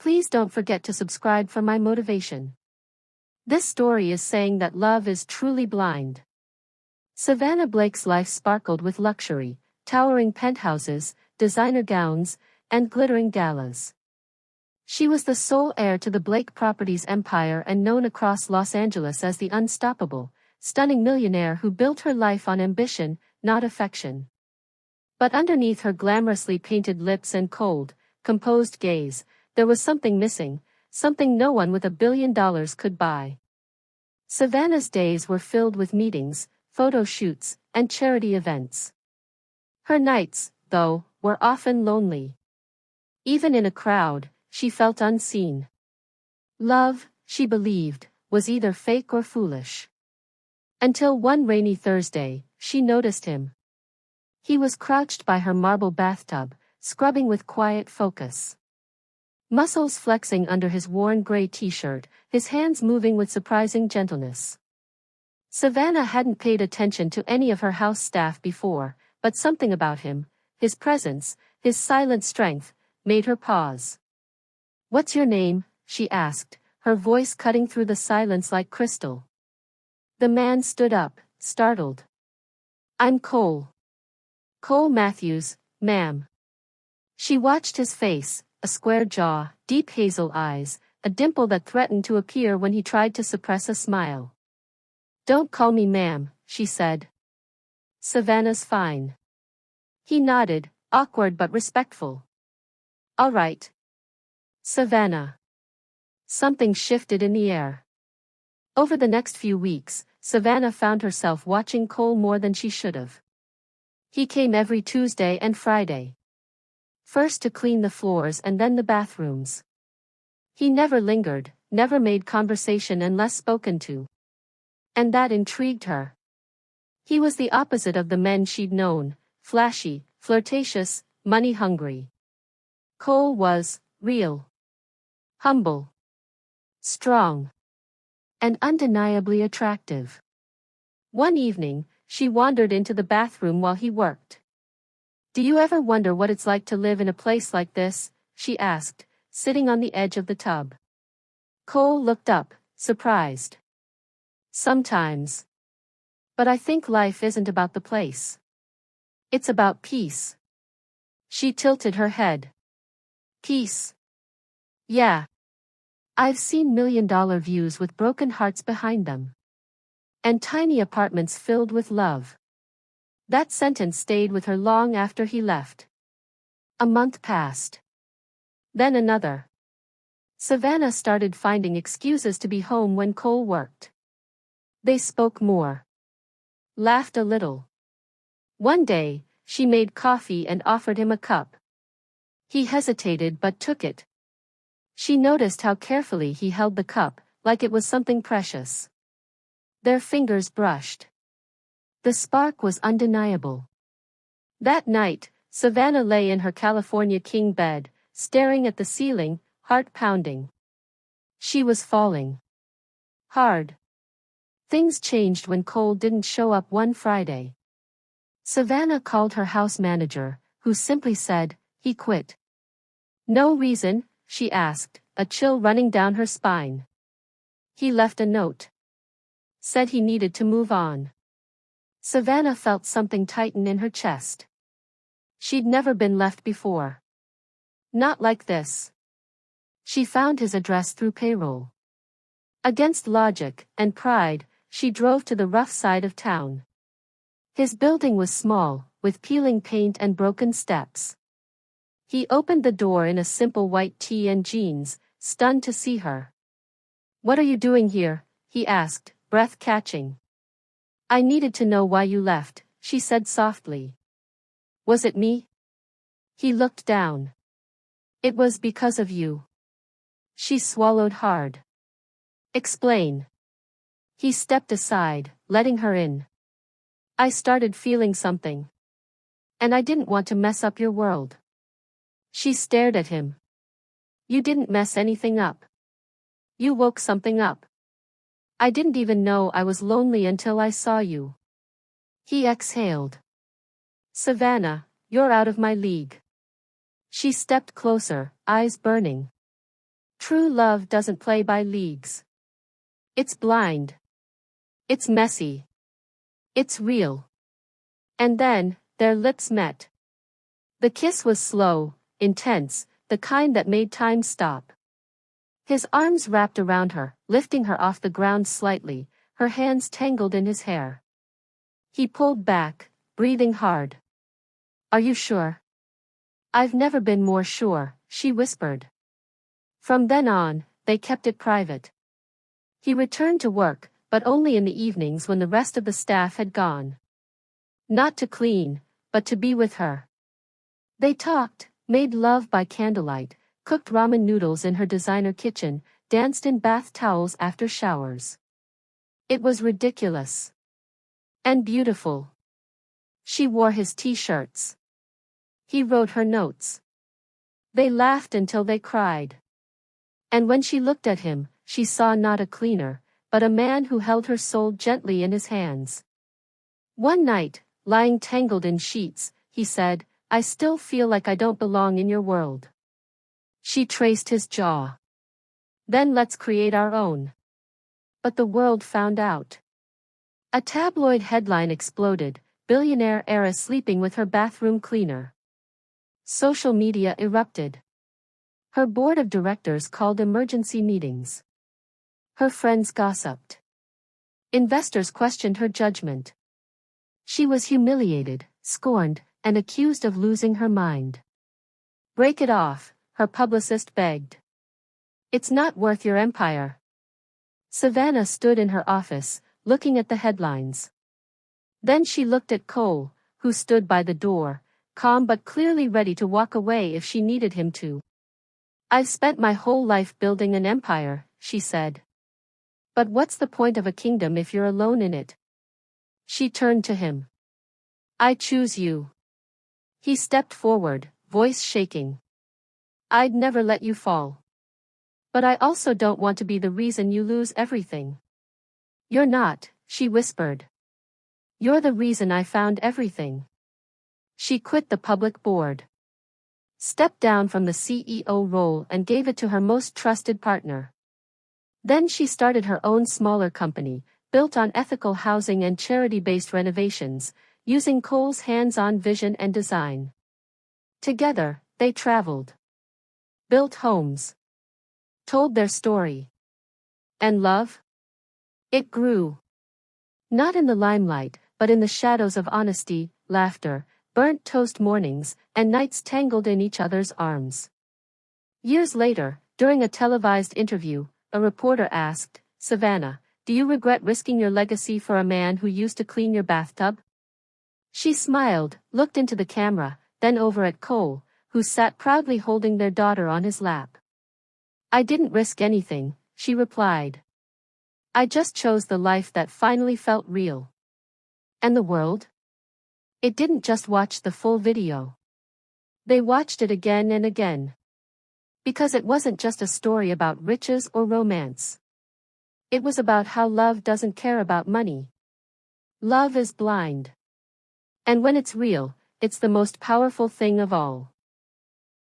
Please don't forget to subscribe for my motivation. This story is saying that love is truly blind. Savannah Blake's life sparkled with luxury, towering penthouses, designer gowns, and glittering galas. She was the sole heir to the Blake Properties empire and known across Los Angeles as the unstoppable, stunning millionaire who built her life on ambition, not affection. But underneath her glamorously painted lips and cold, composed gaze, there was something missing, something no one with $1 billion could buy. Savannah's days were filled with meetings, photo shoots, and charity events. Her nights, though, were often lonely. Even in a crowd, she felt unseen. Love, she believed, was either fake or foolish. Until one rainy Thursday, she noticed him. He was crouched by her marble bathtub, scrubbing with quiet focus. Muscles flexing under his worn gray t-shirt, his hands moving with surprising gentleness. Savannah hadn't paid attention to any of her house staff before, but something about him, his presence, his silent strength, made her pause. "What's your name?" she asked, her voice cutting through the silence like crystal. The man stood up, startled. "I'm Cole. Cole Matthews, ma'am." She watched his face, a square jaw, deep hazel eyes, a dimple that threatened to appear when he tried to suppress a smile. "Don't call me ma'am," she said. "Savannah's fine." He nodded, awkward but respectful. "All right. Savannah." Something shifted in the air. Over the next few weeks, Savannah found herself watching Cole more than she should have. He came every Tuesday and Friday. First to clean the floors and then the bathrooms. He never lingered, never made conversation unless spoken to. And that intrigued her. He was the opposite of the men she'd known, flashy, flirtatious, money-hungry. Cole was real. Humble. Strong. And undeniably attractive. One evening, she wandered into the bathroom while he worked. "Do you ever wonder what it's like to live in a place like this?" she asked, sitting on the edge of the tub. Cole looked up, surprised. "Sometimes. But I think life isn't about the place. It's about peace." She tilted her head. "Peace? Yeah. I've seen million-dollar views with broken hearts behind them. And tiny apartments filled with love." That sentence stayed with her long after he left. A month passed. Then another. Savannah started finding excuses to be home when Cole worked. They spoke more. Laughed a little. One day, she made coffee and offered him a cup. He hesitated but took it. She noticed how carefully he held the cup, like it was something precious. Their fingers brushed. The spark was undeniable. That night, Savannah lay in her California king bed, staring at the ceiling, heart pounding. She was falling. Hard. Things changed when Cole didn't show up one Friday. Savannah called her house manager, who simply said, "He quit." "No reason?" she asked, a chill running down her spine. "He left a note. Said he needed to move on." Savannah felt something tighten in her chest. She'd never been left before. Not like this. She found his address through payroll. Against logic and pride, she drove to the rough side of town. His building was small, with peeling paint and broken steps. He opened the door in a simple white tee and jeans, stunned to see her. "What are you doing here?" he asked, breath catching. "I needed to know why you left," she said softly. "Was it me?" He looked down. "It was because of you." She swallowed hard. "Explain." He stepped aside, letting her in. "I started feeling something. And I didn't want to mess up your world." She stared at him. "You didn't mess anything up. You woke something up. I didn't even know I was lonely until I saw you." He exhaled. "Savannah, you're out of my league." She stepped closer, eyes burning. True love doesn't play by leagues. It's blind. It's messy. It's real. And then, their lips met. The kiss was slow, intense, the kind that made time stop. His arms wrapped around her, lifting her off the ground slightly, her hands tangled in his hair. He pulled back, breathing hard. Are you sure? I've never been more sure, she whispered. From then on, they kept it private. He returned to work, but only in the evenings when the rest of the staff had gone. Not to clean, but to be with her. They talked, made love by candlelight, cooked ramen noodles in her designer kitchen, danced in bath towels after showers. It was ridiculous. And beautiful. She wore his t-shirts. He wrote her notes. They laughed until they cried. And when she looked at him, she saw not a cleaner, but a man who held her soul gently in his hands. One night, lying tangled in sheets, he said, I still feel like I don't belong in your world. She traced his jaw. Then let's create our own. But the world found out. A tabloid headline exploded, billionaire heiress sleeping with her bathroom cleaner. Social media erupted. Her board of directors called emergency meetings. Her friends gossiped. Investors questioned her judgment. She was humiliated, scorned, and accused of losing her mind. Break it off, her publicist begged. It's not worth your empire. Savannah stood in her office, looking at the headlines. Then she looked at Cole, who stood by the door, calm but clearly ready to walk away if she needed him to. I've spent my whole life building an empire, she said. But what's the point of a kingdom if you're alone in it? She turned to him. I choose you. He stepped forward, voice shaking. I'd never let you fall. But I also don't want to be the reason you lose everything. You're not, she whispered. You're the reason I found everything. She quit the public board. Stepped down from the CEO role and gave it to her most trusted partner. Then she started her own smaller company, built on ethical housing and charity-based renovations, using Cole's hands-on vision and design. Together, they traveled. Built homes. Told their story. And love? It grew. Not in the limelight, but in the shadows of honesty, laughter, burnt toast mornings, and nights tangled in each other's arms. Years later, during a televised interview, a reporter asked, Savannah, do you regret risking your legacy for a man who used to clean your bathtub? She smiled, looked into the camera, then over at Cole, who sat proudly holding their daughter on his lap. I didn't risk anything, she replied. I just chose the life that finally felt real. And the world? It didn't just watch the full video. They watched it again and again. Because it wasn't just a story about riches or romance. It was about how love doesn't care about money. Love is blind. And when it's real, it's the most powerful thing of all.